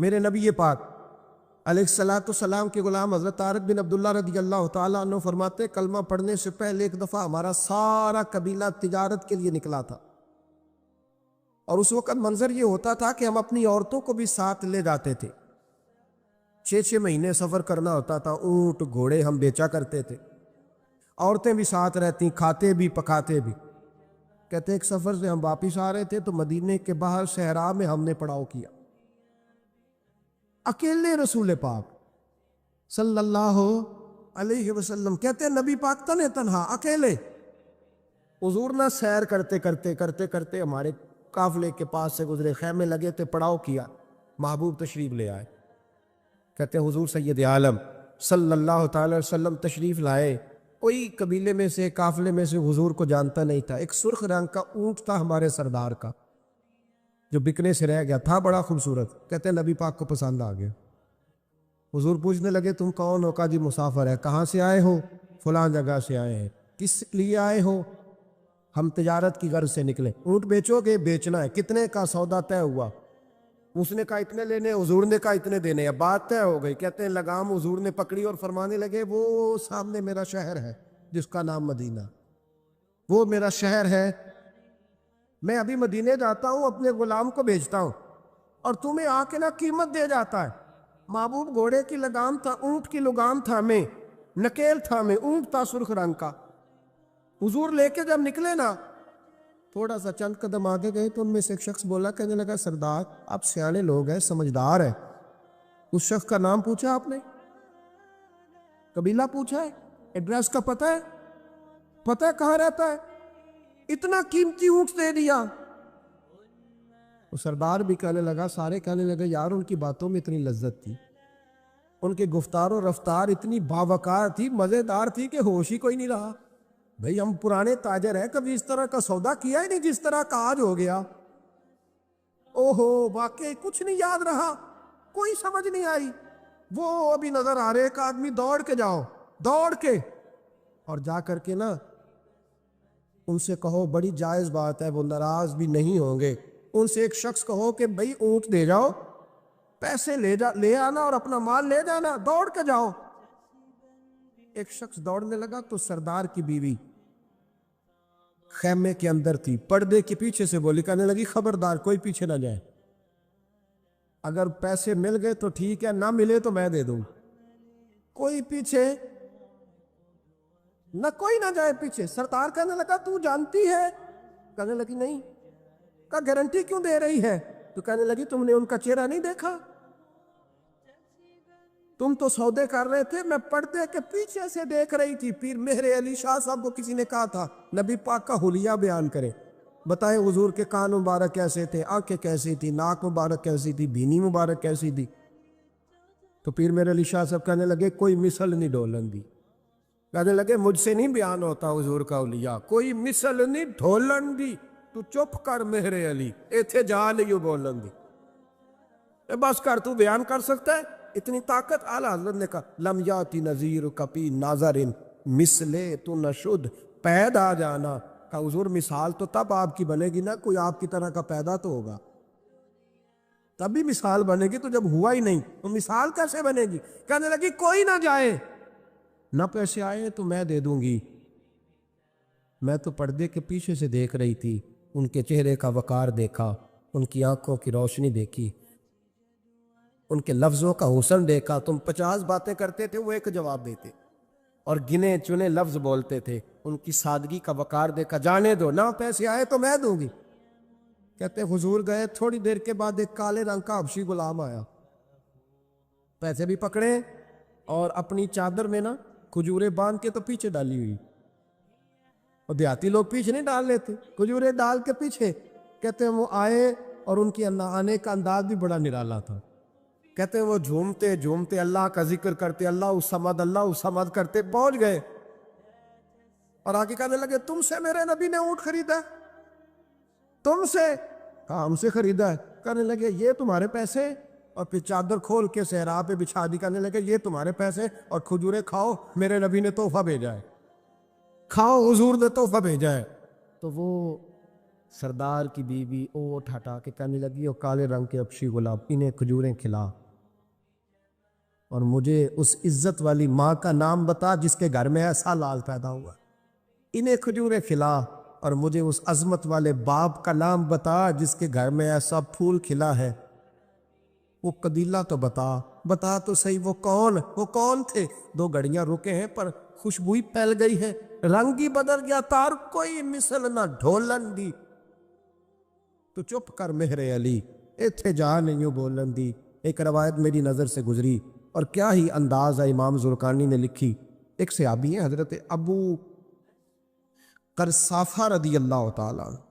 میرے نبی پاک علیہ الصلوۃ والسلام کے غلام حضرت طارق بن عبداللہ رضی اللہ تعالیٰ عنہ فرماتے کلمہ پڑھنے سے پہلے ایک دفعہ ہمارا سارا قبیلہ تجارت کے لیے نکلا تھا، اور اس وقت منظر یہ ہوتا تھا کہ ہم اپنی عورتوں کو بھی ساتھ لے جاتے تھے۔ 6 مہینے سفر کرنا ہوتا تھا، اونٹ گھوڑے ہم بیچا کرتے تھے، عورتیں بھی ساتھ رہتی، کھاتے بھی پکاتے بھی۔ کہتے ایک سفر سے ہم واپس آ رہے تھے تو مدینے کے باہر صحرا میں ہم نے پڑاؤ کیا، اکیلے رسول پاک صلی اللہ علیہ وسلم، کہتے ہیں نبی پاک تنے تنہا اکیلے، حضور نہ سیر کرتے کرتے ہمارے قافلے کے پاس سے گزرے، خیمے لگے تھے، پڑاؤ کیا، محبوب تشریف لے آئے۔ کہتے ہیں حضور سید عالم صلی اللہ تعالی وسلم تشریف لائے، کوئی قبیلے میں سے قافلے میں سے حضور کو جانتا نہیں تھا۔ ایک سرخ رنگ کا اونٹ تھا ہمارے سردار کا جو بکنے سے رہ گیا تھا، بڑا خوبصورت۔ کہتے ہیں نبی پاک کو پسند آ گیا۔ حضور پوچھنے لگے تم کون ہو؟ کہا جی مسافر ہے۔ کہاں سے آئے ہو؟ فلاں جگہ سے آئے ہیں۔ کس لیے آئے ہو؟ ہم تجارت کی غرض سے نکلے۔ اونٹ بیچو گے؟ بیچنا ہے۔ کتنے کا سودا طے ہوا؟ اس نے کہا اتنے لینے، حضور نے کہا اتنے دینے، اب بات طے ہو گئی۔ کہتے ہیں لگام حضور نے پکڑی اور فرمانے لگے وہ سامنے میرا شہر ہے جس کا نام مدینہ، وہ میرا شہر ہے، میں ابھی مدینے جاتا ہوں، اپنے غلام کو بھیجتا ہوں اور تمہیں آ کے نہ قیمت دے جاتا ہے۔ محبوب گھوڑے کی لگام تھا، اونٹ کی لگام تھا، میں نکیل تھا، میں اونٹ تھا سرخ رنگ کا۔ حضور لے کے جب نکلے نا، تھوڑا سا چند قدم آگے گئے تو ان میں سے ایک شخص بولا، کہنے لگا سردار آپ سیانے لوگ ہیں، سمجھدار ہیں، اس شخص کا نام پوچھا آپ نے؟ قبیلہ پوچھا ہے؟ ایڈریس کا پتہ ہے؟ پتہ ہے کہاں رہتا ہے؟ اتنا قیمتی اونٹ دے دیا۔ وہ سردار بھی کہنے لگا، سارے کہنے لگے یار ان کی باتوں میں اتنی لذت تھی، ان کے گفتار و رفتار اتنی باوقار تھی، مزیدار تھی کہ ہوش ہی کوئی نہیں رہا۔ بھئی ہم پرانے تاجر ہیں، کبھی اس طرح کا سودا کیا ہی نہیں جس طرح کا آج ہو گیا۔ اوہو واقعی کچھ نہیں یاد رہا، کوئی سمجھ نہیں آئی۔ وہ ابھی نظر آ رہے، ایک آدمی دوڑ کے جاؤ، دوڑ کے، اور جا کر کے نا ان سے کہو بڑی جائز بات ہے، وہ ناراض بھی نہیں ہوں گے۔ ان سے ایک شخص کہو کہ بھئی اونٹ دے جاؤ، پیسے لے آنا اور اپنا مال لے جانا، دوڑ کے جاؤ۔ ایک شخص دوڑنے لگا تو سردار کی بیوی خیمے کے اندر تھی، پردے کے پیچھے سے بولی، کہنے لگی خبردار کوئی پیچھے نہ جائے، اگر پیسے مل گئے تو ٹھیک ہے، نہ ملے تو میں دے دوں، کوئی پیچھے نہ، کوئی نہ جائے پیچھے۔ سردار کہنے لگا تو جانتی ہے؟ کہنے لگی نہیں۔ کہا گارنٹی کیوں دے رہی ہے؟ تو کہنے لگی تم نے ان کا چہرہ نہیں دیکھا؟ تم تو سودے کر رہے تھے، میں پردے کے پیچھے سے دیکھ رہی تھی۔ پیر مہر علی شاہ صاحب کو کسی نے کہا تھا نبی پاک کا حلیہ بیان کرے، بتائیں حضور کے کان مبارک کیسے تھے، آنکھیں کیسی تھی، ناک مبارک کیسی تھی، بینی مبارک کیسی تھی۔ تو پیر مہر علی شاہ صاحب کہنے لگے کوئی مثل نہیں ڈھولن دی، کہنے لگے مجھ سے نہیں بیان ہوتا حضور کا حلیہ، کوئی مثل نہیں ڈھولن دی، تو چپ کر مہر علی، ایتھے جا نہیں بولن دی، بس کر، تو بیان کر سکتا ہے؟ اتنی طاقت۔ اعلیٰ حضرت نے کہا لم یاتی نذیر کپی ناظرن مثلے تو نشد، پیدا جانا۔ کہا حضور مثال تو تب آپ کی بنے گی نا، کوئی آپ کی طرح کا پیدا تو ہوگا، تبھی مثال بنے گی، تو جب ہوا ہی نہیں تو مثال کیسے بنے گی؟ کہنے لگی کوئی نہ جائے، نہ پیسے آئے تو میں دے دوں گی۔ میں تو پردے کے پیچھے سے دیکھ رہی تھی، ان کے چہرے کا وقار دیکھا، ان کی آنکھوں کی روشنی دیکھی، ان کے لفظوں کا حسن دیکھا۔ تم 50 باتیں کرتے تھے، وہ ایک جواب دیتے، اور گنے چنے لفظ بولتے تھے، ان کی سادگی کا وقار دیکھا۔ جانے دو، نہ پیسے آئے تو میں دوں گی۔ کہتے حضور گئے، تھوڑی دیر کے بعد ایک کالے رنگ کا حبشی غلام آیا، پیسے بھی پکڑے اور اپنی چادر میں نا کھجورے باندھ کے تو پیچھے ڈالی ہوئی، اور دیہاتی لوگ پیچھے نہیں ڈال لیتے، کھجورے ڈال کے پیچھے۔ کہتے ہیں وہ آئے اور ان کی آنے کا انداز بھی بڑا نرالا تھا۔ کہتے ہیں وہ جھومتے جھومتے اللہ کا ذکر کرتے، اللہ الصمد کرتے پہنچ گئے، اور آگے کہنے لگے تم سے میرے نبی نے اونٹ خریدا؟ تم سے؟ کہا ہم سے خریدا ہے۔ کہنے لگے یہ تمہارے پیسے؟ اور پھر چادر کھول کے صحرا پہ بچھا دی، کہنے لگے یہ تمہارے پیسے، اور کھجورے کھاؤ، میرے نبی نے تحفہ بھیجا ہے، کھاؤ، حضور نے تحفہ بھیجا ہے۔ تو وہ سردار کی بیوی اوٹ ہٹا کے کہنے لگی وہ کالے رنگ کے اپشی گلاب انہیں کھجوریں کھلا، اور مجھے اس عزت والی ماں کا نام بتا جس کے گھر میں ایسا لال پیدا ہوا، انہیں کھجوریں کھلا، اور مجھے اس عظمت والے باپ کا نام بتا جس کے گھر میں ایسا پھول کھلا ہے۔ وہ قبیلہ تو بتا تو صحیح، وہ کون تھے؟ 2 گھڑیاں رکے ہیں پر خوشبوئی پھیل گئی ہے، رنگ ہی بدل گیا، تار کوئی مثل نہ ڈھولن دی۔ تو چپ کر مہر علی، ایتھے جا نہیں بولن دی۔ ایک روایت میری نظر سے گزری، اور کیا ہی انداز ہے امام زرقانی نے لکھی۔ ایک صحابی ہیں حضرت ابو قرصافہ رضی اللہ تعالیٰ عنہ۔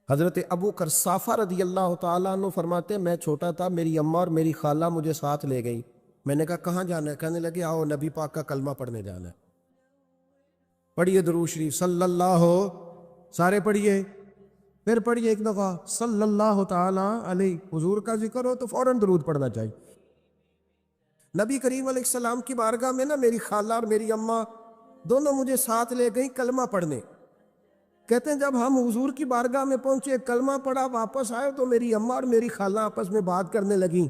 حضرت ابو قرصافہ رضی اللہ تعالیٰ عنہ فرماتے میں چھوٹا تھا، میری اماں اور میری خالہ مجھے ساتھ لے گئی۔ میں نے کہا کہاں جانا ہے؟ کہنے لگے آؤ نبی پاک کا کلمہ پڑھنے جانا ہے۔ پڑھیے درود شریف صلی اللہ، سارے پڑھیے، پھر پڑھیے ایک دفعہ صلی اللہ تعالیٰ علیہ۔ حضور کا ذکر ہو تو فوراً درود پڑھنا چاہیے۔ نبی کریم علیہ السلام کی بارگاہ میں نا میری خالہ اور میری اماں دونوں مجھے ساتھ لے گئیں کلمہ پڑھنے۔ کہتے ہیں جب ہم حضور کی بارگاہ میں پہنچے، کلمہ پڑھا، واپس آئے تو میری اماں اور میری خالہ آپس میں بات کرنے لگیں۔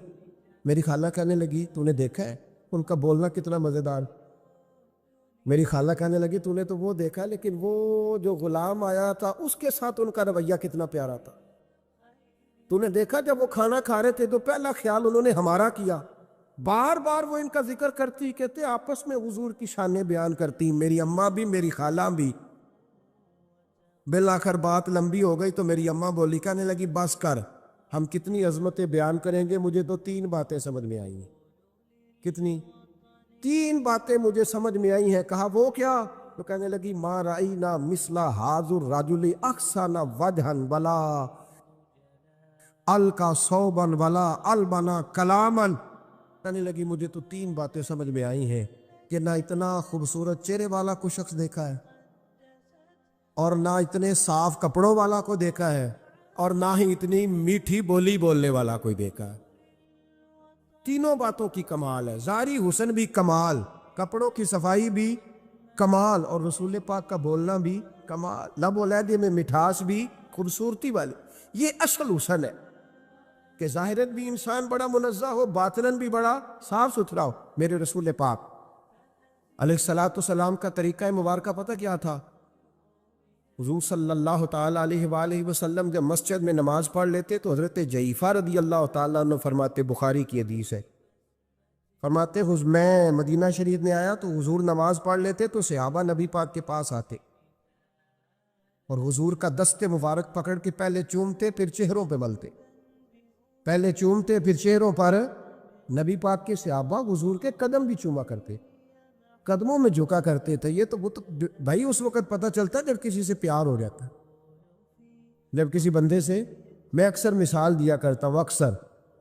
میری خالہ کہنے لگی تو نے دیکھا ہے ان کا بولنا کتنا مزیدار؟ میری خالہ کہنے لگی تو نے تو وہ دیکھا، لیکن وہ جو غلام آیا تھا اس کے ساتھ ان کا رویہ کتنا پیارا تھا۔ تو نے دیکھا جب وہ کھانا کھا رہے تھے تو پہلا خیال انہوں نے ہمارا کیا، بار بار وہ ان کا ذکر کرتی، کہتے آپس میں حضور کی شانیں بیان کرتی، میری اماں بھی میری خالہ بھی۔ بالآخر بات لمبی ہو گئی تو میری اماں بولی، کہنے لگی بس کر، ہم کتنی عظمتیں بیان کریں گے، مجھے تو 3 باتیں سمجھ میں آئی ہیں۔ کتنی؟ 3 باتیں مجھے سمجھ میں آئی ہیں۔ کہا وہ کیا؟ تو کہنے لگی ما رأینا مثل ھذا الرجل احسن وجھا ولا القى ثوبا ولا البنا کلاما۔ کہنے لگی مجھے تو 3 باتیں سمجھ میں آئی ہیں کہ نہ اتنا خوبصورت چہرے والا کوئی شخص دیکھا ہے، اور نہ اتنے صاف کپڑوں والا کو دیکھا ہے، اور نہ ہی اتنی میٹھی بولی بولنے والا کوئی دیکھا ہے۔ تینوں باتوں کی کمال ہے، ظاہری حسن بھی کمال، کپڑوں کی صفائی بھی کمال، اور رسول پاک کا بولنا بھی کمال، لب و لہجے میں مٹھاس بھی خوبصورتی والی۔ یہ اصل حسن ہے کہ ظاہراً بھی انسان بڑا منزہ ہو، باطناً بھی بڑا صاف ستھرا ہو۔ میرے رسول پاک علیہ الصلوۃ والسلام کا طریقہ مبارکہ پتہ کیا تھا؟ حضور صلی اللہ تعالیٰ علیہ وآلہ وسلم جب مسجد میں نماز پڑھ لیتے تو حضرت جعفہ رضی اللہ تعالیٰ عنہ فرماتے، بخاری کی حدیث ہے، فرماتے میں مدینہ شریف میں آیا تو حضور نماز پڑھ لیتے تو صحابہ نبی پاک کے پاس آتے اور حضور کا دست مبارک پکڑ کے پہلے چومتے پھر چہروں پہ ملتے، پہلے چومتے پھر چہروں پر۔ نبی پاک کے صحابہ حضور کے قدم بھی چوما کرتے، قدموں میں جھکا کرتے تھے۔ یہ تو بھائی اس وقت پتہ چلتا ہے جب کسی سے پیار ہو جاتا ہے، جب کسی بندے سے، میں اکثر مثال دیا کرتا ہوں اکثر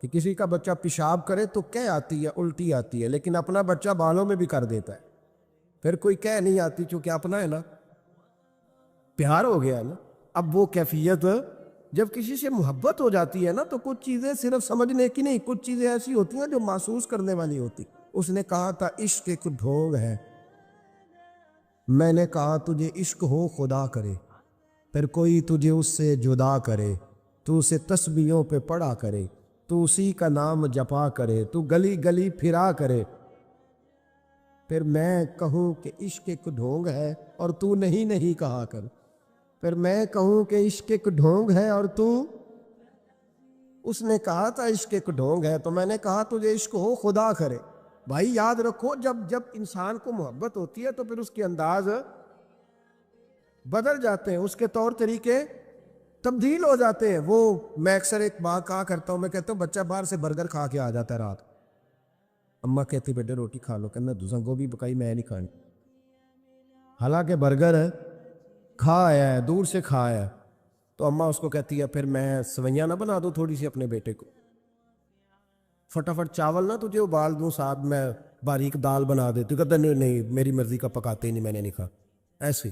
کہ کسی کا بچہ پیشاب کرے تو کہہ آتی ہے، الٹی آتی ہے، لیکن اپنا بچہ بالوں میں بھی کر دیتا ہے، پھر کوئی کہہ نہیں آتی چونکہ اپنا ہے نا، پیار ہو گیا ہے نا۔ اب وہ کیفیت جب کسی سے محبت ہو جاتی ہے نا تو کچھ چیزیں صرف سمجھنے کی نہیں، کچھ چیزیں ایسی ہوتی ہیں جو محسوس کرنے والی ہوتی۔ اس نے کہا تھا عشق ایک ڈھونگ ہے، میں نے کہا تجھے عشق ہو خدا کرے، پھر کوئی تجھے اس سے جدا کرے، تو اسے تسبیحوں پہ پڑھا کرے، تو اسی کا نام جپا کرے، تو گلی گلی پھرا کرے، پھر میں کہوں کہ عشق ایک ڈھونگ ہے اور تو نہیں کہا کر، پھر میں کہوں کہ عشق ایک ڈھونگ ہے اور تو۔ اس نے کہا تھا عشق ایک ڈھونگ ہے تو میں نے کہا تجھے عشق ہو خدا کرے۔ بھائی یاد رکھو جب انسان کو محبت ہوتی ہے تو پھر اس کے انداز بدل جاتے ہیں، اس کے طور طریقے تبدیل ہو جاتے ہیں۔ وہ میں اکثر ایک بات کہا کرتا ہوں، میں کہتا ہوں بچہ باہر سے برگر کھا کے آ جاتا ہے رات، اماں کہتی بیٹے روٹی کھا لو، کہنا دوسرا گوبھی پکائی میں نہیں کھانی، حالانکہ برگر کھا آیا ہے، دور سے کھا آیا ہے، تو اماں اس کو کہتی ہے پھر میں سوئیاں نہ بنا دو تھوڑی سی اپنے بیٹے کو، فٹافٹ چاول نہ تجھے ابال دوں، ساتھ میں باریک دال بنا دے، تو کہتا نہیں میری مرضی کا پکاتے ہی نہیں، میں نے نہیں کھا ایسے۔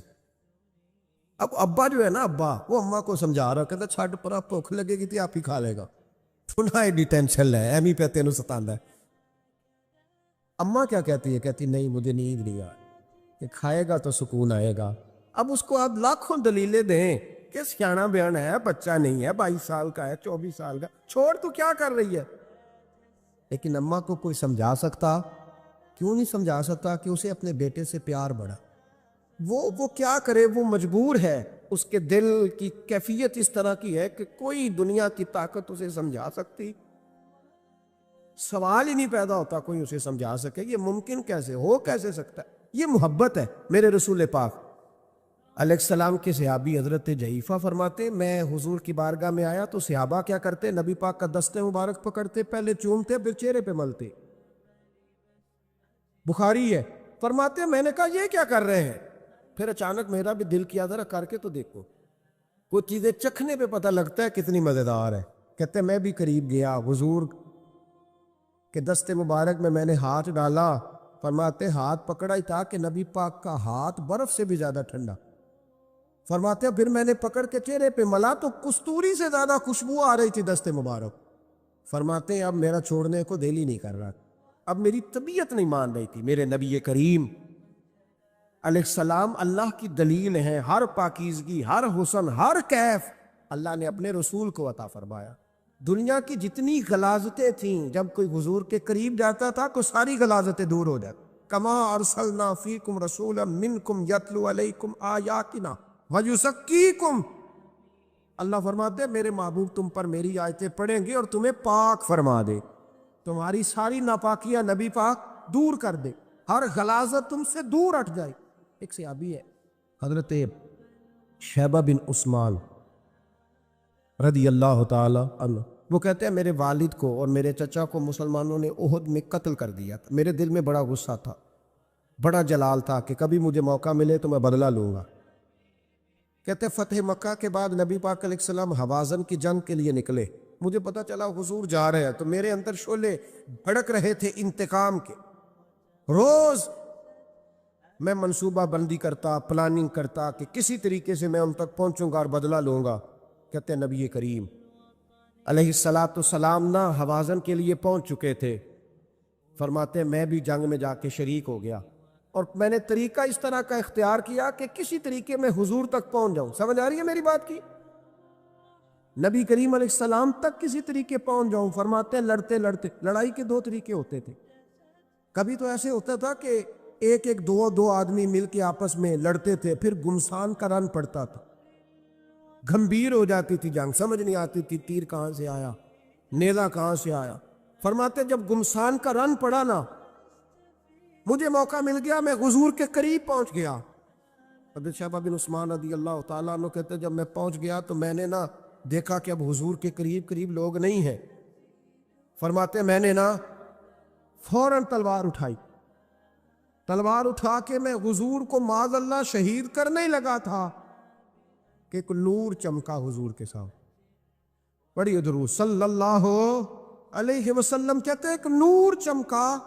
اب ابا جو ہے نا، ابا وہ اماں کو سمجھا رہا، کہتا چھڈ پرا، بھوک لگے گی تھی آپ ہی کھا لے گا، تھوڑا ایڈی ٹینشن ہے ایمی پہ تینوں ستاندہ ہے۔ اماں کیا کہتی ہے؟ کہتی نہیں مجھے نیند نہیں آ، کہ کھائے گا تو سکون آئے گا۔ اب اس کو آپ لاکھوں دلیلیں دیں کہ سیانا بیان ہے، بچہ نہیں ہے، 22 سال کا ہے، 24 سال کا، چھوڑ تو کیا کر رہی ہے؟ لیکن اماں کو کوئی سمجھا سکتا؟ کیوں نہیں سمجھا سکتا کہ اسے اپنے بیٹے سے پیار بڑھا؟ وہ کیا کرے، وہ مجبور ہے، اس کے دل کی کیفیت اس طرح کی ہے کہ کوئی دنیا کی طاقت اسے سمجھا سکتی؟ سوال ہی نہیں پیدا ہوتا کوئی اسے سمجھا سکے، یہ ممکن کیسے ہو، کیسے سکتا ہے؟ یہ محبت ہے میرے رسول پاک علیہ السلام کے صحابی حضرت جعفہ فرماتے میں حضور کی بارگاہ میں آیا تو صحابہ کیا کرتے، نبی پاک کا دست مبارک پکڑتے، پہلے چومتے پھر چہرے پہ ملتے، بخاری ہے۔ فرماتے میں نے کہا یہ کیا کر رہے ہیں؟ پھر اچانک میرا بھی دل کیا ذرا کر کے تو دیکھو، کچھ چیزیں چکھنے پہ پتہ لگتا ہے کتنی مزیدار ہے۔ کہتے میں بھی قریب گیا، حضور کہ دست مبارک میں نے ہاتھ ڈالا، فرماتے ہاتھ پکڑا ہی تھا کہ نبی پاک کا ہاتھ برف سے بھی زیادہ ٹھنڈا۔ فرماتے پھر میں نے پکڑ کے چہرے پہ ملا تو کستوری سے زیادہ خوشبو آ رہی تھی دست مبارک۔ فرماتے اب میرا چھوڑنے کو دل ہی نہیں کر رہا، اب میری طبیعت نہیں مان رہی تھی۔ میرے نبی کریم علیہ السلام اللہ کی دلیل ہیں، ہر پاکیزگی، ہر حسن، ہر کیف اللہ نے اپنے رسول کو عطا فرمایا۔ دنیا کی جتنی غلاظتیں تھیں جب کوئی حضور کے قریب جاتا تھا تو ساری غلاظتیں دور ہو جاتی۔ کما ارسلنا فیکم رسولا منکم یتلو علیکم آیاتنا ویزکیکم، اللہ فرماتے ہیں میرے محبوب تم پر میری آیتیں پڑھیں گے اور تمہیں پاک فرما دے، تمہاری ساری ناپاکیاں نبی پاک دور کر دے، ہر غلاظت تم سے دور ہٹ جائے۔ ایک صحابی ہے حضرت شیبہ بن عثمان رضی اللہ تعالی عنہ، وہ کہتے ہیں میرے والد کو اور میرے چچا کو مسلمانوں نے احد میں قتل کر دیا تھا، میرے دل میں بڑا غصہ تھا، بڑا جلال تھا کہ کبھی مجھے موقع ملے تو میں بدلہ لوں گا۔ کہتے فتح مکہ کے بعد نبی پاک علیہ السلام حوازن کی جنگ کے لیے نکلے، مجھے پتا چلا حضور جا رہے ہیں تو میرے اندر شعلے بھڑک رہے تھے انتقام کے۔ روز میں منصوبہ بندی کرتا، پلاننگ کرتا کہ کسی طریقے سے میں ان تک پہنچوں گا اور بدلہ لوں گا۔ کہتے ہیں نبی کریم علیہ السلام نہ حوازن کے لیے پہنچ چکے تھے، فرماتے میں بھی جنگ میں جا کے شریک ہو گیا اور میں نے طریقہ اس طرح کا اختیار کیا کہ کسی طریقے میں حضور تک پہنچ جاؤں۔ سمجھ آ رہی ہے میری بات کی؟ نبی کریم علیہ السلام تک کسی طریقے پہنچ جاؤں۔ فرماتے ہیں لڑتے لڑتے، لڑائی کے دو طریقے ہوتے تھے، کبھی تو ایسے ہوتا تھا کہ ایک ایک دو آدمی مل کے آپس میں لڑتے تھے، پھر گمسان کا رن پڑتا تھا، گھمبیر ہو جاتی تھی جنگ، سمجھ نہیں آتی تھی تیر کہاں سے آیا، نیزہ کہاں سے آیا۔ فرماتے جب گمسان کا رن پڑا نا، مجھے موقع مل گیا، میں حضور کے قریب پہنچ گیا۔ حضرت شیبہ بن عثمان رضی اللہ تعالیٰ عنہ کہتے جب میں پہنچ گیا تو میں نے دیکھا کہ اب حضور کے قریب لوگ نہیں ہیں۔ فرماتے میں نے فوراً تلوار اٹھائی، تلوار اٹھا کے میں حضور کو معاذ اللہ شہید کرنے ہی لگا تھا کہ ایک نور چمکا حضور کے ساتھ، بڑی درود صلی اللہ علیہ وسلم، کہتے ایک نور چمکا،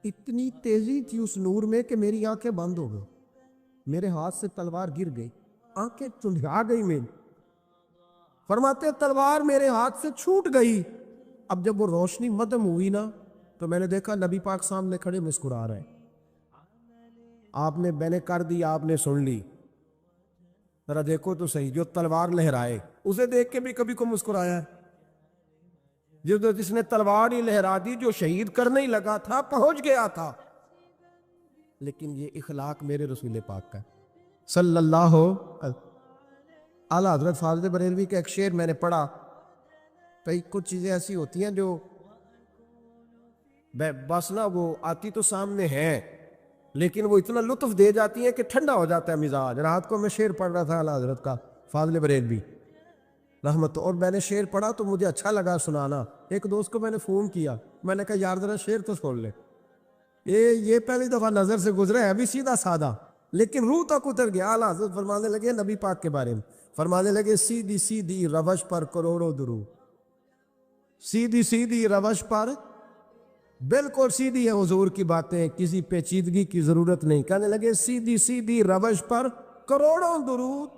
اتنی تیزی تھی اس نور میں کہ میری آنکھیں بند ہو گئی، میرے ہاتھ سے تلوار گر گئی، آنکھیں چندھا گئی میری۔ فرماتے تلوار میرے ہاتھ سے چھوٹ گئی۔ اب جب وہ روشنی مدھم ہوئی تو میں نے دیکھا نبی پاک سامنے کھڑے مسکرا رہے ہیں، میں نے کر دی، آپ نے سن لی، ذرا دیکھو تو صحیح، جو تلوار لہرائے اسے دیکھ کے بھی کبھی کو مسکرایا ہے؟ جس نے تلوار ہی لہرا دی، جو شہید کرنے ہی لگا تھا، پہنچ گیا تھا۔ لیکن یہ اخلاق میرے رسول پاک کا صلی اللہ اعلیٰ حضرت فاضل بریلوی کا ایک شعر میں نے پڑھا، کئی کچھ چیزیں ایسی ہوتی ہیں جو بس وہ آتی تو سامنے ہیں لیکن وہ اتنا لطف دے جاتی ہیں کہ ٹھنڈا ہو جاتا ہے مزاج۔ رات کو میں شعر پڑھ رہا تھا اعلیٰ حضرت کا فاضل بریلوی رحمت، اور میں نے شعر پڑھا تو مجھے اچھا لگا سنانا۔ ایک دوست کو میں نے فون کیا، میں نے کہا یار ذرا شعر تو سن لے، یہ پہلی دفعہ نظر سے گزرا ہے، ابھی سیدھا سادہ لیکن روح تک اتر گیا۔ اعلیٰ حضرت فرمانے لگے نبی پاک کے بارے میں، فرمانے لگے سیدھی سیدھی روش پر کروڑوں درود، سیدھی سیدھی روش پر، بالکل سیدھی ہے حضور کی باتیں، کسی پیچیدگی کی ضرورت نہیں۔ کہنے لگے سیدھی سیدھی روش پر کروڑوں درود،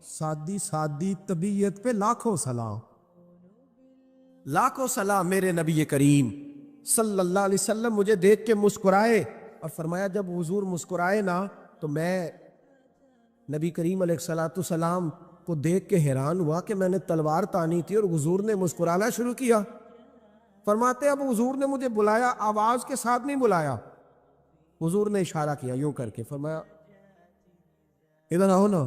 سادی سادی طبیعت پہ لاکھوں سلام، لاکھوں سلام میرے نبی کریم صلی اللہ علیہ وسلم مجھے دیکھ کے مسکرائے، اور فرمایا جب حضور مسکرائے تو میں نبی کریم علیہ الصلوۃ والسلام کو دیکھ کے حیران ہوا کہ میں نے تلوار تانی تھی اور حضور نے مسکرانا شروع کیا۔ فرماتے اب حضور نے مجھے بلایا، آواز کے ساتھ نہیں بلایا، حضور نے اشارہ کیا یوں کر کے، فرمایا ادھر آؤ نا۔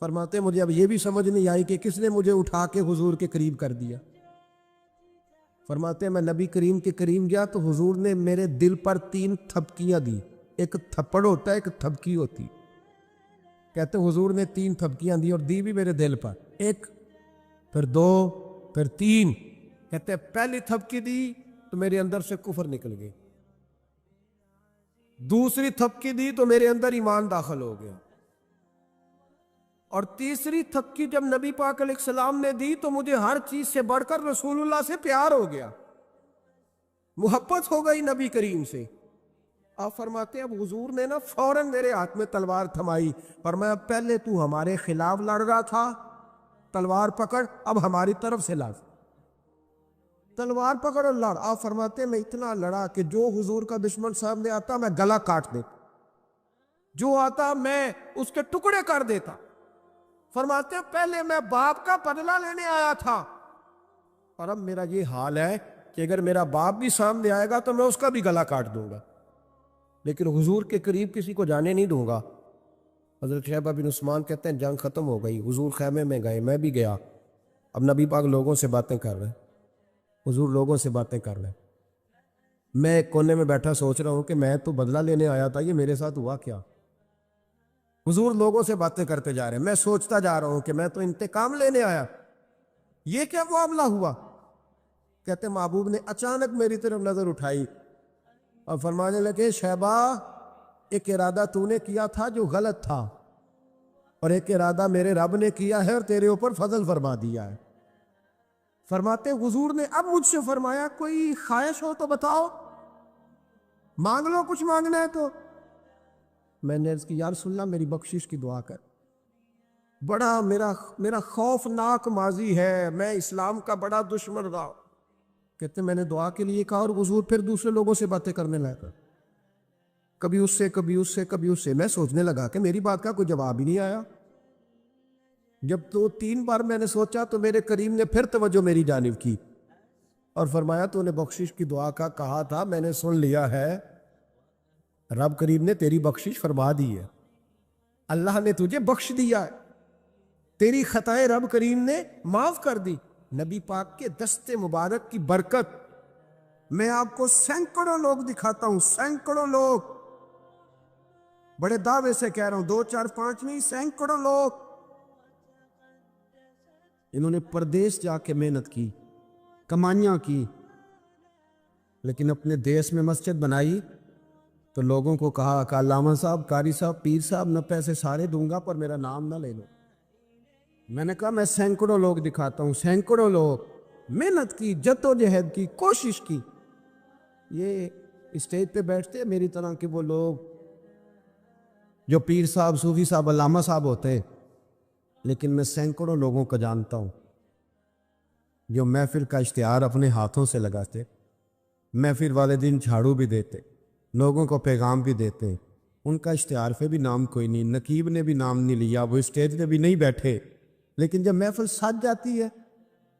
فرماتے مجھے اب یہ بھی سمجھ نہیں آئی کہ کس نے مجھے اٹھا کے حضور کے قریب کر دیا۔ فرماتے میں نبی کریم کے قریب گیا تو حضور نے میرے دل پر 3 تھپکیاں دی۔ ایک تھپڑ ہوتا ہے، ایک تھپکی ہوتی، کہتے حضور نے 3 تھپکیاں دی اور دی بھی میرے دل پر، 1 پھر 2 پھر 3۔ کہتے پہلی تھپکی دی تو میرے اندر سے کفر نکل گئی، دوسری تھپکی دی تو میرے اندر ایمان داخل ہو گیا، اور تیسری تھپکی جب نبی پاک علیہ السلام نے دی تو مجھے ہر چیز سے بڑھ کر رسول اللہ سے پیار ہو گیا، محبت ہو گئی نبی کریم سے۔ آپ فرماتے ہیں اب حضور نے نا فوراً میرے ہاتھ میں تلوار تھمائی، فرمایا پہلے تو ہمارے خلاف لڑ رہا تھا، تلوار پکڑ اب ہماری طرف سے لڑ، تلوار پکڑ اور لڑ۔ آپ فرماتے ہیں میں اتنا لڑا کہ جو حضور کا دشمن سامنے آتا میں گلا کاٹ دیتا، جو آتا میں اس کے ٹکڑے کر دیتا۔ فرماتے ہیں پہلے میں باپ کا بدلہ لینے آیا تھا، اور اب میرا یہ حال ہے کہ اگر میرا باپ بھی سامنے آئے گا تو میں اس کا بھی گلا کاٹ دوں گا، لیکن حضور کے قریب کسی کو جانے نہیں دوں گا۔ حضرت شیبہ بن عثمان کہتے ہیں جنگ ختم ہو گئی، حضور خیمے میں گئے، میں بھی گیا، اب نبی پاک لوگوں سے باتیں کر رہے ہیں، حضور لوگوں سے باتیں کر رہے ہیں، میں ایک کونے میں بیٹھا سوچ رہا ہوں کہ میں تو بدلہ لینے آیا تھا، یہ میرے ساتھ ہوا کیا؟ حضور لوگوں سے باتیں کرتے جا رہے ہیں، میں سوچتا جا رہا ہوں کہ میں تو انتقام لینے آیا، یہ کیا معاملہ ہوا؟ کہتے محبوب نے اچانک میری طرف نظر اٹھائی اور فرمانے لگے شیبہ ایک ارادہ تو نے کیا تھا جو غلط تھا، اور ایک ارادہ میرے رب نے کیا ہے اور تیرے اوپر فضل فرما دیا ہے۔ فرماتے حضور نے اب مجھ سے فرمایا کوئی خواہش ہو تو بتاؤ، مانگ لو کچھ مانگنا ہے تو۔ میں نے عرض کی یا رسول اللہ میری بخشش کی دعا کر، بڑا میرا خوفناک ماضی ہے، میں اسلام کا بڑا دشمن رہا۔ کہتے میں نے دعا کے لیے کہا اور حضور پھر دوسرے لوگوں سے باتیں کرنے لگا، کبھی اس سے کبھی اس سے کبھی اس سے۔ میں سوچنے لگا کہ میری بات کا کوئی جواب ہی نہیں آیا۔ جب 2-3 بار میں نے سوچا تو میرے کریم نے پھر توجہ میری جانب کی اور فرمایا تو نے بخشش کی دعا کا کہا تھا، میں نے سن لیا ہے، رب کریم نے تیری بخشش فرما دی ہے، اللہ نے تجھے بخش دیا ہے، تیری خطائیں رب کریم نے معاف کر دی۔ نبی پاک کے دست مبارک کی برکت میں آپ کو سینکڑوں لوگ دکھاتا ہوں، سینکڑوں لوگ، بڑے دعوے سے کہہ رہا ہوں، 2 4 5 نہیں، سینکڑوں لوگ انہوں نے پردیس جا کے محنت کی، کمائیاں کی، لیکن اپنے دیس میں مسجد بنائی تو لوگوں کو کہا کہ علامہ صاحب، قاری صاحب، پیر صاحب، نہ پیسے سارے دوں گا پر میرا نام نہ لے لو۔ میں نے کہا میں سینکڑوں لوگ دکھاتا ہوں، سینکڑوں لوگ محنت کی، جدوجہد کی، کوشش کی۔ یہ اسٹیج پہ بیٹھتے ہیں میری طرح کے وہ لوگ جو پیر صاحب، صوفی صاحب، علامہ صاحب ہوتے ہیں، لیکن میں سینکڑوں لوگوں کو جانتا ہوں جو محفل کا اشتہار اپنے ہاتھوں سے لگاتے، محفل والے دن جھاڑو بھی دیتے، لوگوں کو پیغام بھی دیتے، ان کا اشتہار پہ بھی نام کوئی نہیں، نقیب نے بھی نام نہیں لیا، وہ اسٹیج پہ بھی نہیں بیٹھے، لیکن جب محفل سج جاتی ہے،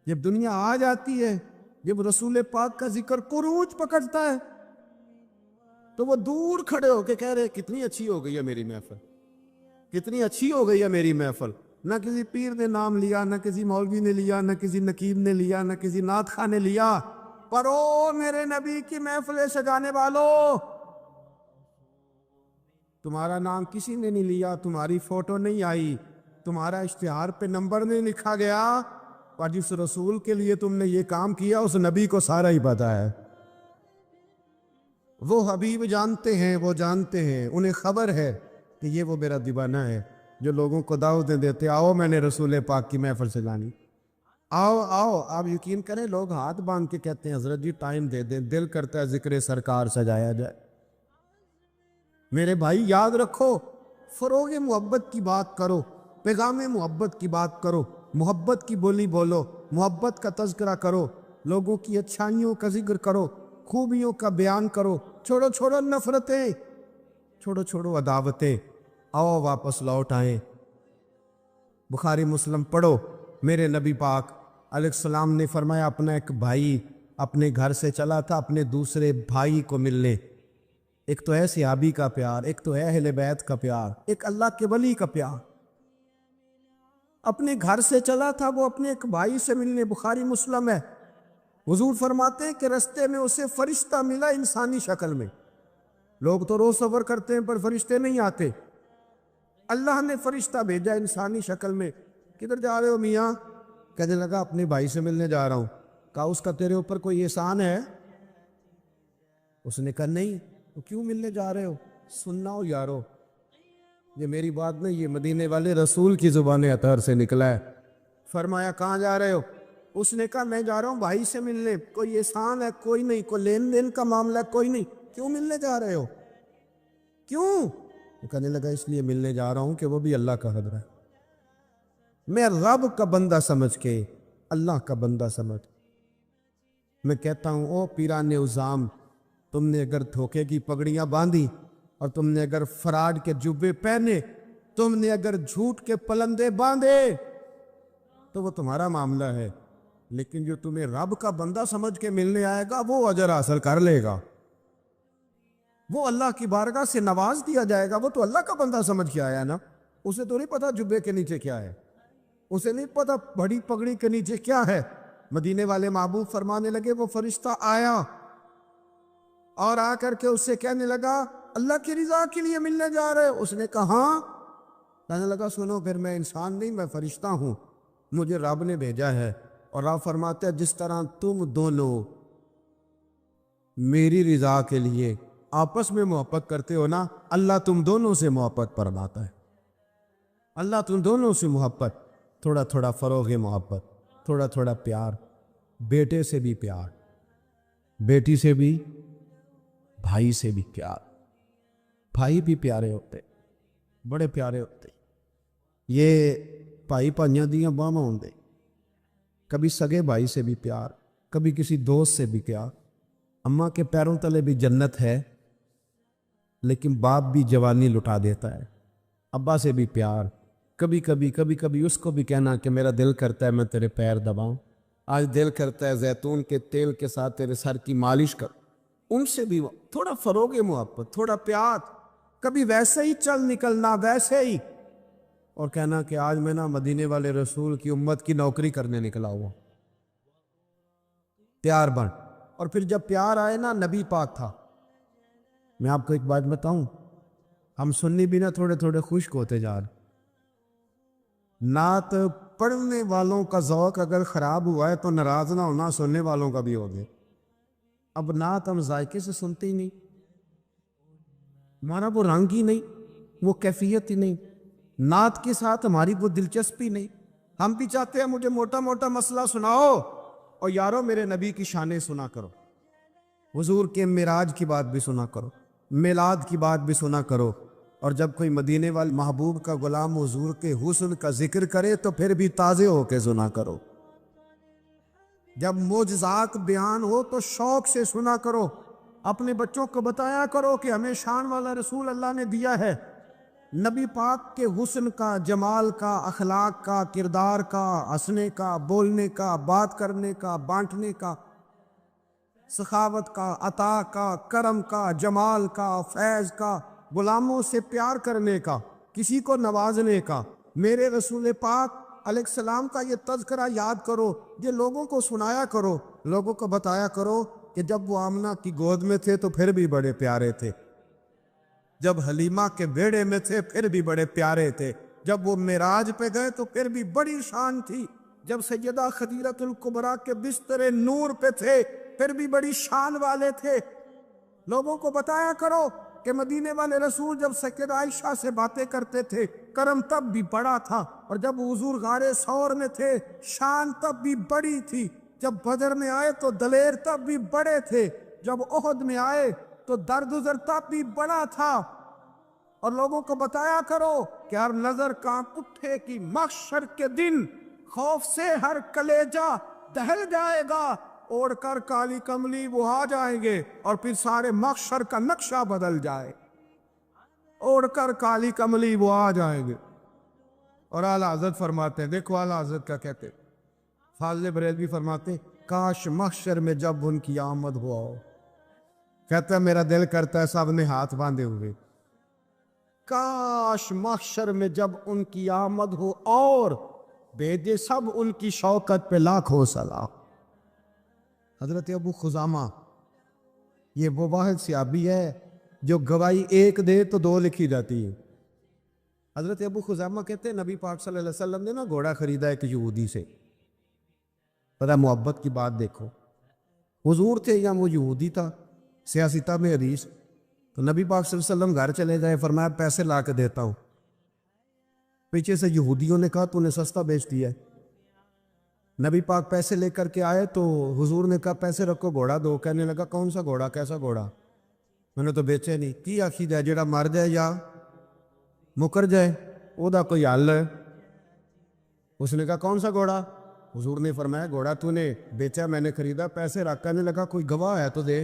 جب دنیا آ جاتی ہے، جب رسول پاک کا ذکر قروج پکڑتا ہے تو وہ دور کھڑے ہو کے کہہ رہے کتنی اچھی ہو گئی ہے میری محفل، کتنی اچھی ہو گئی ہے میری محفل۔ نہ کسی پیر نے نام لیا، نہ کسی مولوی نے لیا، نہ کسی نقیب نے لیا، نہ کسی نعت خواہ نے لیا، پر او میرے نبی کی محفلیں سجانے والوں، تمہارا نام کسی نے نہیں لیا، تمہاری فوٹو نہیں آئی، تمہارا اشتہار پہ نمبر نہیں لکھا گیا، اور جس رسول کے لیے تم نے یہ کام کیا اس نبی کو سارا ہی پتہ ہے۔ وہ حبیب جانتے ہیں، وہ جانتے ہیں، انہیں خبر ہے کہ یہ وہ میرا دیوانہ ہے جو لوگوں کو دعوتیں دیتے، آؤ میں نے رسول پاک کی محفل سجانی، آؤ آؤ۔ آپ یقین کریں لوگ ہاتھ باندھ کے کہتے ہیں حضرت جی ٹائم دے دیں، دل کرتا ہے ذکر سرکار سجایا جائے۔ میرے بھائی یاد رکھو، فروغ محبت کی بات کرو، پیغام محبت کی بات کرو، محبت کی بولی بولو، محبت کا تذکرہ کرو، لوگوں کی اچھائیوں کا ذکر کرو، خوبیوں کا بیان کرو، چھوڑو نفرتیں، چھوڑو عداوتیں، آؤ واپس لوٹ آئیں بخاری مسلم پڑھو. میرے نبی پاک علیہ السلام نے فرمایا اپنا ایک بھائی اپنے گھر سے چلا تھا اپنے دوسرے بھائی کو ملنے. ایک تو ہے صحابی کا پیار, ایک تو ہے اہل بیت کا پیار, ایک اللہ کے ولی کا پیار. اپنے گھر سے چلا تھا وہ اپنے ایک بھائی سے ملنے. بخاری مسلم ہے. حضور فرماتے ہیں کہ رستے میں اسے فرشتہ ملا انسانی شکل میں. لوگ تو روز سفر کرتے ہیں پر فرشتے نہیں آتے. اللہ نے فرشتہ بھیجا انسانی شکل میں. کدھر جا رہے ہو میاں؟ کہنے لگا اپنے بھائی سے ملنے جا رہا ہوں. کہا اس کا تیرے اوپر کوئی احسان ہے؟ اس نے کہا نہیں. تو کیوں ملنے جا رہے ہو؟ سننا ہو یارو, یہ میری بات نہیں, یہ مدینے والے رسول کی زبان اطہر سے نکلا ہے. فرمایا کہاں جا رہے ہو؟ اس نے کہا میں جا رہا ہوں بھائی سے ملنے. کوئی احسان ہے؟ کوئی نہیں. کوئی لین دین کا معاملہ ہے؟ کوئی نہیں. کیوں ملنے جا رہے ہو؟ کیوں؟ وہ کہنے لگا اس لیے ملنے جا رہا ہوں کہ وہ بھی اللہ کا حضرت ہے. میں رب کا بندہ سمجھ کے, اللہ کا بندہ سمجھ, میں کہتا ہوں او پیران عظام, تم نے اگر دھوکے کی پگڑیاں باندھی اور تم نے اگر فراڈ کے جبے پہنے, تم نے اگر جھوٹ کے پلندے باندھے تو وہ تمہارا معاملہ ہے. لیکن جو تمہیں رب کا بندہ سمجھ کے ملنے آئے گا وہ اجر حاصل کر لے گا, وہ اللہ کی بارگاہ سے نواز دیا جائے گا. وہ تو اللہ کا بندہ سمجھ کے آیا نا, اسے تو نہیں پتا جبے کے نیچے کیا ہے, اسے نہیں پتا بڑی پگڑی کے نیچے کیا ہے. مدینے والے محبوب فرمانے لگے وہ فرشتہ آیا اور آ کر کے اس سے کہنے لگا اللہ کی رضا کے لیے ملنے جا رہے. اس نے کہا ہاں. کہنے لگا سنو پھر میں انسان نہیں, میں فرشتہ ہوں, مجھے رب نے بھیجا ہے. اور آپ فرماتے ہیں جس طرح تم دونوں میری رضا کے لیے آپس میں محبت کرتے ہو نا, اللہ تم دونوں سے محبت فرماتا ہے. اللہ تم دونوں سے محبت, تھوڑا تھوڑا فروغ محبت, تھوڑا تھوڑا پیار, بیٹے سے بھی پیار, بیٹی سے بھی, بھائی سے بھی پیار. بھائی بھی پیارے ہوتے, بڑے پیارے ہوتے. یہ بھائی پائیاں دیاں باہماں ہوندے. کبھی سگے بھائی سے بھی پیار, کبھی کسی دوست سے بھی پیار. اماں کے پیروں تلے بھی جنت ہے لیکن باپ بھی جوانی لٹا دیتا ہے. ابا سے بھی پیار, کبھی کبھی اس کو بھی کہنا کہ میرا دل کرتا ہے میں تیرے پیر دباؤں, آج دل کرتا ہے زیتون کے تیل کے ساتھ تیرے سر کی مالش کر. ان سے بھی تھوڑا فروغ محبت, تھوڑا پیار. کبھی ویسے ہی چل نکلنا, ویسے ہی, اور کہنا کہ آج میں نا مدینے والے رسول کی امت کی نوکری کرنے نکلا ہوا. پیار بن. اور پھر جب پیار آئے نا, نبی پاک تھا. میں آپ کو ایک بات بتاؤں, ہم سنی بھی نا تھوڑے تھوڑے خشک ہوتے جا رہے. نعت پڑھنے والوں کا ذوق اگر خراب ہوا ہے تو ناراض نہ ہونا سننے والوں کا بھی ہو گیا. اب نعت ہم ذائقے سے سنتے ہی نہیں, ہمارا وہ رنگ ہی نہیں, وہ کیفیت ہی نہیں, نعت کے ساتھ ہماری وہ دلچسپی نہیں. ہم بھی چاہتے ہیں مجھے موٹا موٹا مسئلہ سناؤ, اور یارو میرے نبی کی شانیں سنا کرو, حضور کے معراج کی بات بھی سنا کرو, میلاد کی بات بھی سنا کرو. اور جب کوئی مدینے والے محبوب کا غلام حضور کے حسن کا ذکر کرے تو پھر بھی تازے ہو کے سنا کرو. جب معجزات بیان ہو تو شوق سے سنا کرو. اپنے بچوں کو بتایا کرو کہ ہمیں شان والا رسول اللہ نے دیا ہے. نبی پاک کے حسن کا, جمال کا, اخلاق کا, کردار کا, ہنسنے کا, بولنے کا, بات کرنے کا, بانٹنے کا, سخاوت کا, عطا کا, کرم کا, جمال کا, فیض کا, غلاموں سے پیار کرنے کا, کسی کو نوازنے کا. میرے رسول پاک علیہ السلام کا یہ تذکرہ یاد کرو, یہ لوگوں کو سنایا کرو, لوگوں کو بتایا کرو کہ جب وہ آمنہ کی گود میں تھے تو پھر بھی بڑے پیارے تھے, جب حلیمہ کے بیڑے میں تھے پھر بھی بڑے پیارے تھے, جب وہ معراج پہ گئے تو پھر بھی بڑی شان تھی, جب سیدہ خدیجہ الکبریٰ کے بستر نور پہ تھے پھر بھی بڑی شان والے تھے. لوگوں کو بتایا کرو کہ مدینے والے رسول جب سیدہ عائشہ سے باتیں کرتے تھے کرم تب بھی بڑا تھا, اور جب حضور غار ثور میں تھے شان تب بھی بڑی تھی, جب بدر میں آئے تو دلیر تب بھی بڑے تھے, جب احد میں آئے تو درگزر تب بھی بڑا تھا. اور لوگوں کو بتایا کرو کہ ہر نظر کانپ اٹھے کہ محشر کے دن خوف سے ہر کلیجہ دہل جائے گا, اوڑھ کر کالی کملی وہ آ جائیں گے اور پھر سارے محشر کا نقشہ بدل جائے. اوڑھ کر کالی کملی وہ آ جائیں گے اور اعلیٰ حضرت فرماتے ہیں، دیکھو اعلیٰ حضرت کا کہتے ہیں، فاضل بریلوی فرماتے ہیں، کاش محشر میں جب ان کی آمد ہوا ہو، کہتا ہے میرا دل کرتا ہے سب نے ہاتھ باندھے ہوئے، کاش محشر میں جب ان کی آمد ہو اور بھیجے سب ان کی شوکت پہ لاکھوں سلام۔ حضرت ابو خزامہ یہ وہ واحد صحابی ہے جو گواہی ایک دے تو دو لکھی جاتی ہے۔ حضرت ابو خزامہ کہتے ہیں نبی پاک صلی اللہ علیہ وسلم نے نا گھوڑا خریدا ایک یہودی سے، پتہ محبت کی بات دیکھو، حضور تھے یا وہ یہودی تھا، سیاستہ میں حدیث، تو نبی پاک صلی اللہ علیہ وسلم گھر چلے گئے، فرمایا پیسے لا کے دیتا ہوں، پیچھے سے یہودیوں نے کہا تو نے سستا بیچ دیا ہے۔ نبی پاک پیسے لے کر کے آئے تو حضور نے کہا پیسے رکھو گھوڑا دو، کہنے لگا کون سا گھوڑا، کیسا گھوڑا، میں نے تو بیچے نہیں، کی آخی جائے جڑا مر جائے یا مکر جائے او دا کوئی حل ہے۔ اس نے کہا کون سا گھوڑا، حضور نے فرمایا گھوڑا تو نے بیچا میں نے خریدا، پیسے رکھ، کہنے لگا کوئی گواہ ہے تو دے،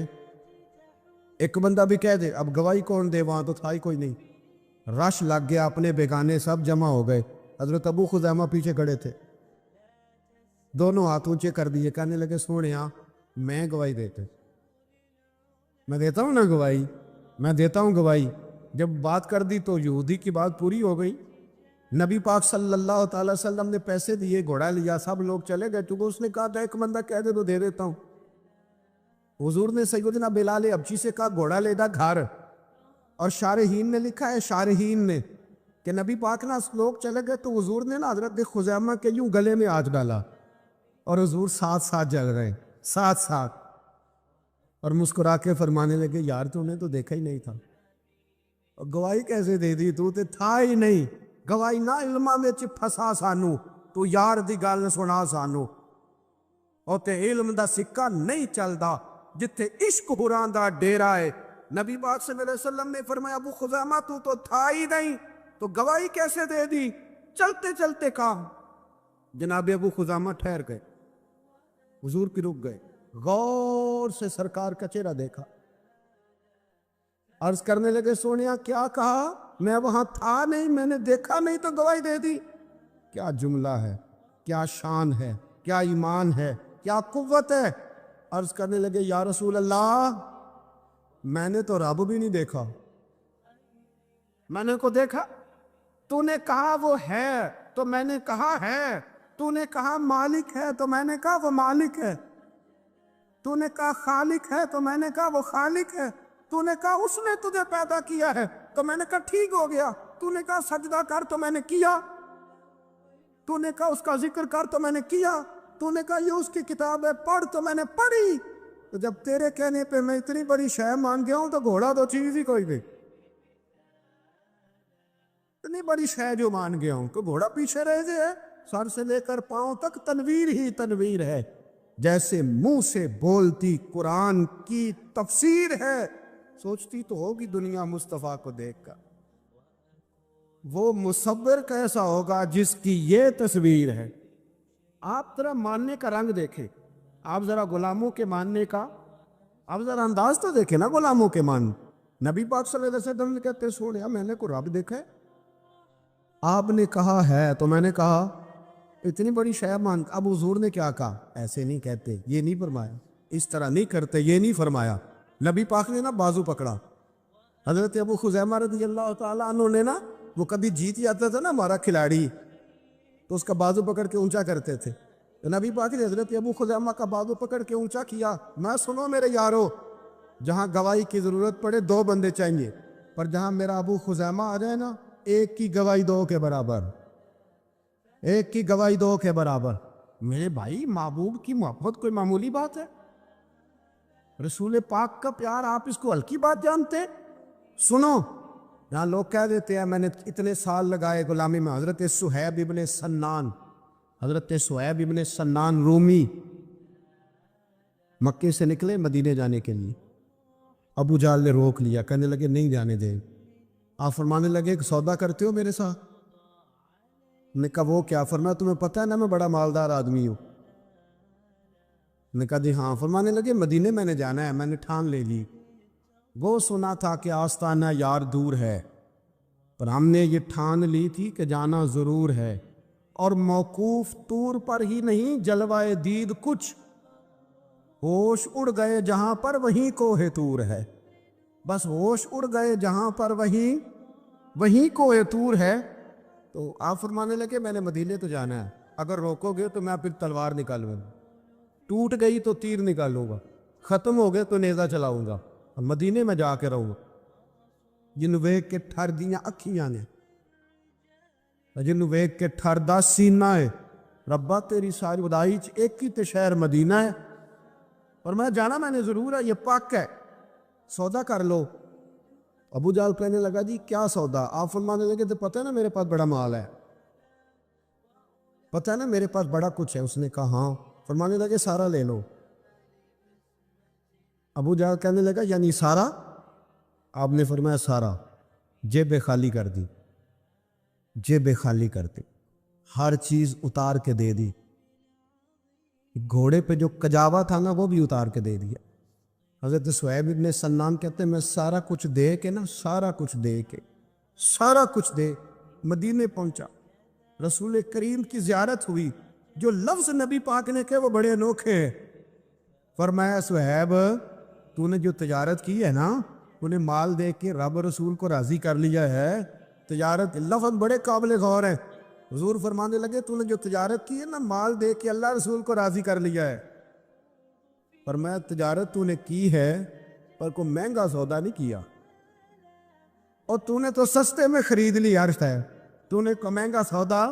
ایک بندہ بھی کہہ دے، اب گواہی کون دے، وہاں تو تھا ہی کوئی نہیں، رش لگ گیا، اپنے بیگانے سب جمع ہو گئے، حضرت ابو خزامہ پیچھے کھڑے تھے، دونوں ہاتھ اونچے کر دیے، کہنے لگے سونیا میں گواہی دیتے، میں دیتا ہوں نا گواہی، میں دیتا ہوں گواہی۔ جب بات کر دی تو یہودی کی بات پوری ہو گئی، نبی پاک صلی اللہ تعالی وسلم نے پیسے دیے، گھوڑا لیا، سب لوگ چلے گئے، چونکہ اس نے کہا تھا ایک بندہ کہہ دے تو دے دیتا ہوں۔ حضور نے سیدنا بلال حبشی سے کہا گھوڑا لے دا گھر، اور شارحین نے لکھا ہے، شارحین نے کہ نبی پاک نا لوگ چلے گئے تو حضور نے نا حضرت خزیمہ کے یوں گلے میں ہاتھ ڈالا، اور حضور ساتھ ساتھ جل رہے ہیں، ساتھ ساتھ، اور مسکرا کے فرمانے لگے یار تو نے تو دیکھا ہی نہیں تھا، اور گواہی کیسے دے دی، تو تے تھا ہی نہیں، گواہی نہ علماء میں پھسا سانو، تو یار دی گل سنا سانو، اور تے علم دا سکہ نہیں چلدا جتھے عشق حران دا ڈیرا ہے۔ نبی پاک صلی اللہ علیہ وسلم نے فرمایا ابو خزامہ تو تھا ہی نہیں، تو گواہی کیسے دے دی، چلتے چلتے کام۔ جناب ابو خزامہ ٹھہر گئے، حضور کی رک گئے، غور سے سرکار کا چہرہ دیکھا، عرض کرنے لگے سونیا کیا کہا، میں وہاں تھا نہیں، میں نے دیکھا نہیں تو گواہی دے دی۔ کیا جملہ ہے، کیا شان ہے، کیا ایمان ہے، کیا قوت ہے۔ عرض کرنے لگے یا رسول اللہ میں نے تو رب بھی نہیں دیکھا، میں نے کو دیکھا، تو نے کہا وہ ہے تو میں نے کہا ہے، تو نے کہا مالک ہے تو میں نے کہا وہ مالک ہے، تو نے کہا خالق ہے تو میں نے کہا وہ خالق ہے، تو نے کہا اس نے تجھے پیدا کیا ہے تو میں نے کہا ٹھیک ہو گیا، تو نے کہا سجدہ کر تو میں نے کیا، تو نے کہا اس کا ذکر کر تو میں نے کیا، تو نے کہا یہ اس کی کتاب ہے پڑھ تو میں نے پڑھی۔ تو جب تیرے کہنے پہ میں اتنی بڑی شے مان گیا ہوں تو گھوڑا تو چیز ہی کوئی نہیں، اتنی بڑی شے جو مان گیا ہوں تو گھوڑا پیچھے رہ جائے، سر سے لے کر پاؤں تک تنویر ہی تنویر ہے، جیسے منہ سے بولتی قرآن کی تفسیر ہے، سوچتی تو ہوگی دنیا مصطفیٰ کو دیکھ کر وہ مصور کیسا ہوگا جس کی یہ تصویر ہے۔ آپ ذرا ماننے کا رنگ دیکھیں، آپ ذرا غلاموں کے ماننے کا، آپ ذرا انداز تو دیکھیں نا غلاموں کے مان۔ نبی پاک صلی اللہ علیہ وسلم نے کہتے سونیا میں نے کوئی رب دیکھا ہے، آپ نے کہا ہے تو میں نے کہا اتنی بڑی شے مان۔ اب حضور نے کیا کہا، ایسے نہیں کہتے، یہ نہیں فرمایا، اس طرح نہیں کرتے، یہ نہیں فرمایا۔ نبی پاک نے نا بازو پکڑا، حضرت ابو خزیمہ رضی اللہ تعالیٰ عنہ نے نا، وہ کبھی جیت جاتا تھا نا ہمارا کھلاڑی تو اس کا بازو پکڑ کے اونچا کرتے تھے، تو نبی پاک نے حضرت ابو خزیمہ کا بازو پکڑ کے اونچا کیا، میں سنو میرے یارو، جہاں گواہی کی ضرورت پڑے دو بندے چاہیے، پر جہاں میرا ابو خزیمہ آ جائے نا ایک کی گواہی دو کے برابر، ایک کی گواہی دو کے برابر۔ میرے بھائی محبوب کی محبت کوئی معمولی بات ہے، رسول پاک کا پیار آپ اس کو ہلکی بات جانتے ہیں؟ سنو، یہاں لوگ کہہ دیتے ہیں میں نے اتنے سال لگائے غلامی میں۔ حضرت صہیب ابن سنان، حضرت صہیب ابن سنان رومی مکے سے نکلے مدینے جانے کے لیے، ابو جہل نے روک لیا، کہنے لگے نہیں جانے دیں۔ آپ فرمانے لگے ایک سودا کرتے ہو میرے ساتھ؟ نے کہا وہ کیا؟ فرمایا تمہیں پتہ ہے نا میں بڑا مالدار آدمی ہوں۔ نے کہا جی ہاں۔ فرمانے لگے مدینے میں نے جانا ہے، میں نے ٹھان لے لی، وہ سنا تھا کہ آستانہ یار دور ہے، پر ہم نے یہ ٹھان لی تھی کہ جانا ضرور ہے، اور موقوف طور پر ہی نہیں، جلوائے دید کچھ ہوش اڑ گئے جہاں پر وہیں کوہ طور ہے۔ بس ہوش اڑ گئے جہاں پر وہیں کوہ طور ہے۔ تو آپ فرمانے لگے میں نے مدینے تو جانا ہے، اگر روکو گے تو میں پھر تلوار نکالوں گا، ٹوٹ گئی تو تیر نکالوں گا، ختم ہو گئے تو نیزہ چلاؤں گا، اور مدینے میں جا کے رہوں گا۔ جنوں ویکھ کے ٹھر دیاں اکھیاں نے، جنوں ویکھ کے ٹھر دا سینہ ہے، ربا تیری ساری ودائی چ ایک ہی تے شہر مدینہ ہے، اور میں جانا میں نے ضرور ہے، یہ پاک ہے، سودا کر لو۔ ابو جہل کہنے لگا جی کیا سودا؟ آپ فرمانے لگے تو پتہ ہے نا میرے پاس بڑا مال ہے، پتہ ہے نا میرے پاس بڑا کچھ ہے۔ اس نے کہا ہاں۔ فرمانے لگے سارا لے لو۔ ابو جہل کہنے لگا یعنی سارا؟ آپ نے فرمایا سارا۔ جیبیں خالی کر دی، جیبیں خالی کر دی، ہر چیز اتار کے دے دی، گھوڑے پہ جو کجاوا تھا نا وہ بھی اتار کے دے دیا۔ حضرت صہیب ابن سنان کہتے ہیں میں سارا کچھ دے کے نا، سارا کچھ دے کے، سارا کچھ دے مدینے پہنچا۔ رسول کریم کی زیارت ہوئی، جو لفظ نبی پاک نے کہے وہ بڑے انوکھے ہیں۔ فرمایا صہیب تو نے جو تجارت کی ہے نا، انہیں مال دے کے رب رسول کو راضی کر لیا ہے۔ تجارت لفظ بڑے قابل غور ہیں۔ حضور فرمانے لگے تو نے جو تجارت کی ہے نا، مال دے کے اللہ رسول کو راضی کر لیا ہے۔ فرمایا تجارت تو نے کی ہے پر کوئی مہنگا سودا نہیں کیا، اور تو نے تو سستے میں خرید لی عرش ہے، تو نے کوئی مہنگا سودا